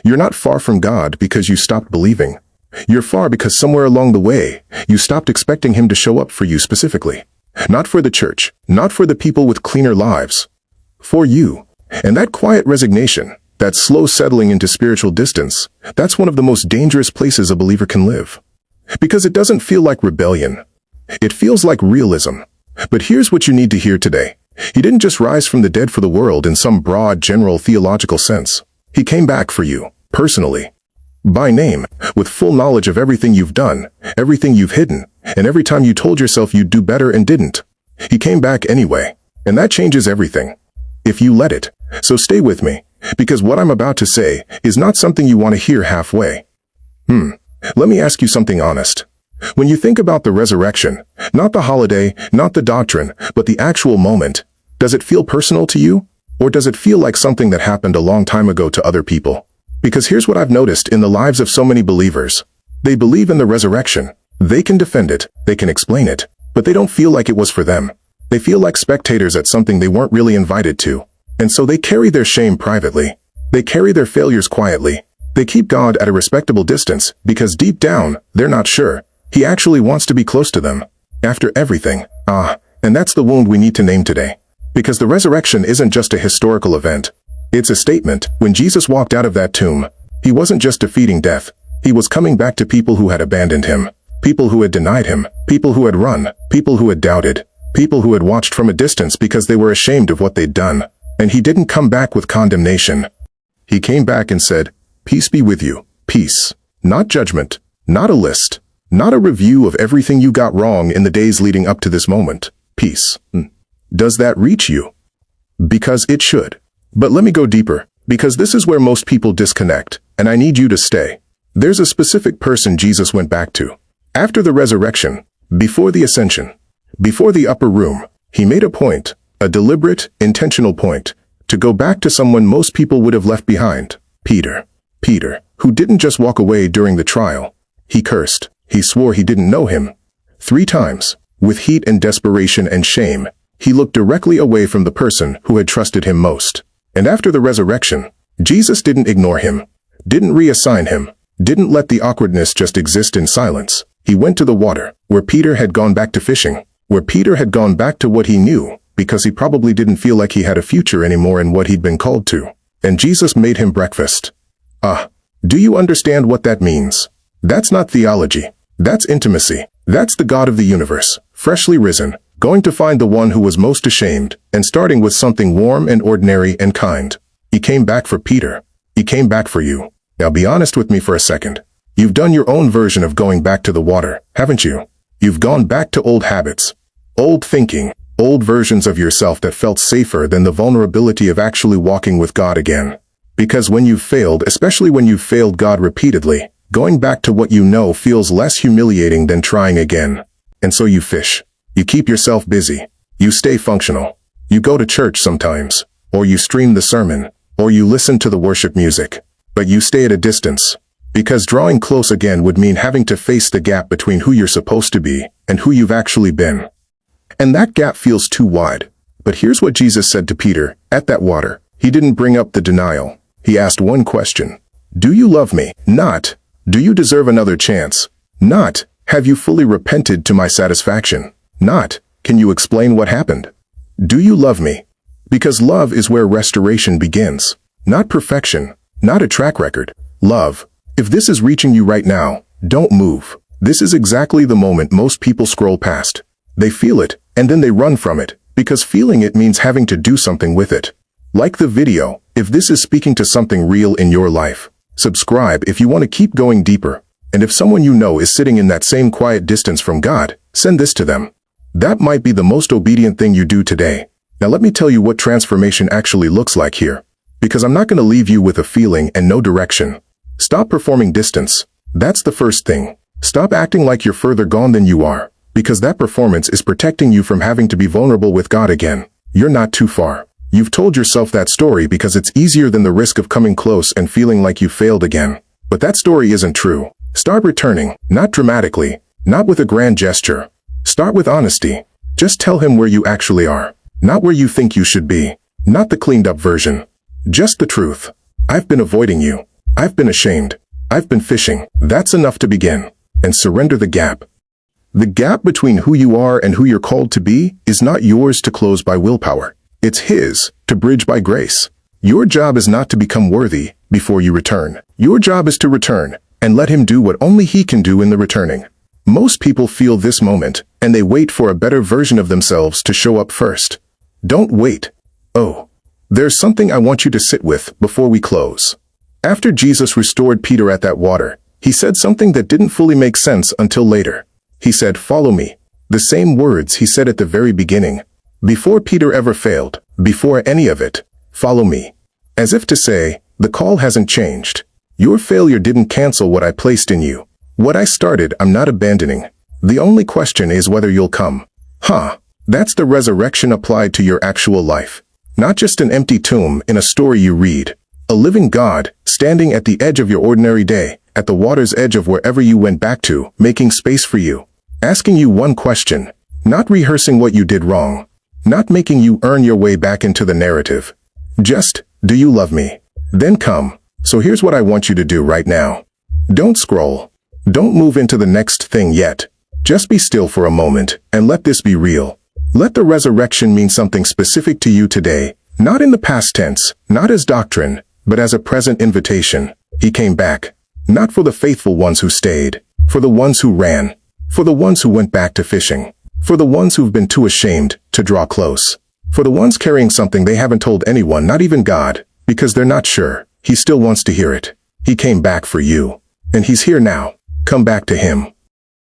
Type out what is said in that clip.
You're not far from God because you stopped believing. You're far because somewhere along the way, you stopped expecting him to show up for you specifically. Not for the church, not for the people with cleaner lives. For you. And that quiet resignation, that slow settling into spiritual distance, that's one of the most dangerous places a believer can live. Because it doesn't feel like rebellion. It feels like realism. But here's what you need to hear today. He didn't just rise from the dead for the world in some broad, general theological sense. He came back for you, personally. By name, with full knowledge of everything you've done, everything you've hidden, and every time you told yourself you'd do better and didn't. He came back anyway, and that changes everything. If you let it. So stay with me, because what I'm about to say is not something you want to hear halfway. Let me ask you something honest. When you think about the resurrection, not the holiday, not the doctrine, but the actual moment, does it feel personal to you? Or does it feel like something that happened a long time ago to other people? Because here's what I've noticed in the lives of so many believers. They believe in the resurrection. They can defend it, they can explain it, but they don't feel like it was for them. They feel like spectators at something they weren't really invited to. And so they carry their shame privately. They carry their failures quietly. They keep God at a respectable distance because deep down, they're not sure he actually wants to be close to them. After everything. And that's the wound we need to name today. Because the resurrection isn't just a historical event. It's a statement. When Jesus walked out of that tomb, he wasn't just defeating death. He was coming back to people who had abandoned him. People who had denied him. People who had run. People who had doubted. People who had watched from a distance because they were ashamed of what they'd done. And he didn't come back with condemnation. He came back and said, "Peace be with you." Peace. Not judgment. Not a list. Not a review of everything you got wrong in the days leading up to this moment. Peace. Does that reach you? Because it should. But let me go deeper, because this is where most people disconnect, and I need you to stay. There's a specific person Jesus went back to. After the resurrection, before the ascension, before the upper room, he made a point, a deliberate, intentional point, to go back to someone most people would have left behind. Peter. Peter, who didn't just walk away during the trial. He cursed. He swore he didn't know him. 3 times, with heat and desperation and shame, he looked directly away from the person who had trusted him most. And after the resurrection, Jesus didn't ignore him, didn't reassign him, didn't let the awkwardness just exist in silence. He went to the water, where Peter had gone back to fishing, where Peter had gone back to what he knew, because he probably didn't feel like he had a future anymore in what he'd been called to. And Jesus made him breakfast. Do you understand what that means? That's not theology. That's intimacy. That's the God of the universe, freshly risen, going to find the one who was most ashamed, and starting with something warm and ordinary and kind. He came back for Peter. He came back for you. Now be honest with me for a second. You've done your own version of going back to the water, haven't you? You've gone back to old habits, old thinking, old versions of yourself that felt safer than the vulnerability of actually walking with God again. Because when you've failed, especially when you've failed God repeatedly, going back to what you know feels less humiliating than trying again. And so you fish. You keep yourself busy. You stay functional. You go to church sometimes. Or you stream the sermon. Or you listen to the worship music. But you stay at a distance. Because drawing close again would mean having to face the gap between who you're supposed to be and who you've actually been. And that gap feels too wide. But here's what Jesus said to Peter at that water. He didn't bring up the denial. He asked one question. Do you love me? Not, do you deserve another chance? Not, have you fully repented to my satisfaction? Not, can you explain what happened? Do you love me? Because love is where restoration begins. Not perfection, not a track record. Love. If this is reaching you right now, don't move. This is exactly the moment most people scroll past. They feel it, and then they run from it, because feeling it means having to do something with it. Like the video, if this is speaking to something real in your life, subscribe if you want to keep going deeper. And if someone you know is sitting in that same quiet distance from God, send this to them. That might be the most obedient thing you do today. Now let me tell you what transformation actually looks like here. Because I'm not going to leave you with a feeling and no direction. Stop performing distance. That's the first thing. Stop acting like you're further gone than you are. Because that performance is protecting you from having to be vulnerable with God again. You're not too far. You've told yourself that story because it's easier than the risk of coming close and feeling like you failed again. But that story isn't true. Start returning, not dramatically, not with a grand gesture. Start with honesty. Just tell him where you actually are, not where you think you should be, not the cleaned up version. Just the truth. I've been avoiding you. I've been ashamed. I've been fishing. That's enough to begin. And surrender the gap. The gap between who you are and who you're called to be is not yours to close by willpower. It's His, to bridge by grace. Your job is not to become worthy before you return. Your job is to return and let Him do what only He can do in the returning. Most people feel this moment, and they wait for a better version of themselves to show up first. Don't wait. Oh, there's something I want you to sit with before we close. After Jesus restored Peter at that water, He said something that didn't fully make sense until later. He said, "Follow me." The same words He said at the very beginning. Before Peter ever failed, before any of it, "Follow me." As if to say, the call hasn't changed. Your failure didn't cancel what I placed in you. What I started, I'm not abandoning. The only question is whether you'll come. That's the resurrection applied to your actual life. Not just an empty tomb in a story you read. A living God, standing at the edge of your ordinary day, at the water's edge of wherever you went back to, making space for you. Asking you one question. Not rehearsing what you did wrong. Not making you earn your way back into the narrative. Just, do you love me? Then come. So here's what I want you to do right now. Don't scroll. Don't move into the next thing yet. Just be still for a moment, and let this be real. Let the resurrection mean something specific to you today, not in the past tense, not as doctrine, but as a present invitation. He came back. Not for the faithful ones who stayed, for the ones who ran, for the ones who went back to fishing, for the ones who've been too ashamed to draw close, for the ones carrying something they haven't told anyone, not even God, because they're not sure. He still wants to hear it. He came back for you. And He's here now. Come back to Him.